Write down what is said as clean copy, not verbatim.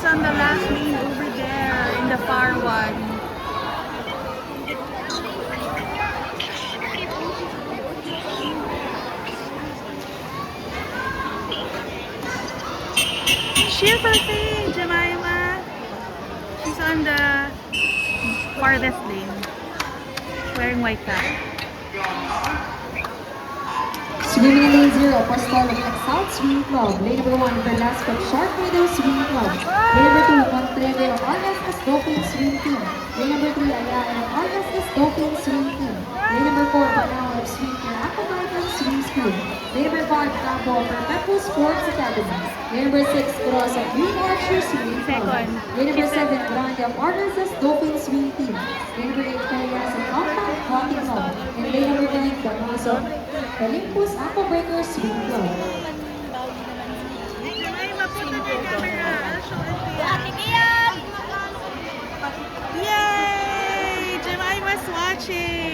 on the last lane over there in the far one. Cheer for Faye, Jemima. She's on the farthest lane, wearing white cap. Swimming in lane 0, Apostolic South Swim Club. Lane number 1, Velasco Sharknado Swim Club. Lane number 2, Montreve of Argas Dolphin Swim Team. Lane number 3, Ayala of Argas Dolphin Swim Team. Lane number 4, Panawa of Swim Care Aquamarine Swim School. Lane number 5, Campo of Perpetual Sports Academy. Lane number 6, Cross of Green Archer Swim Club. Lane number 7, Grande of Argas Dolphin Swim Team. Lane number 8, Kayas of Compact Hockey Club. And lane number 9, Damas of Olympus Aqua Breaker Swim Club. Jemima, put on your camera. I'll show it to you. Yay! Jemima's watching.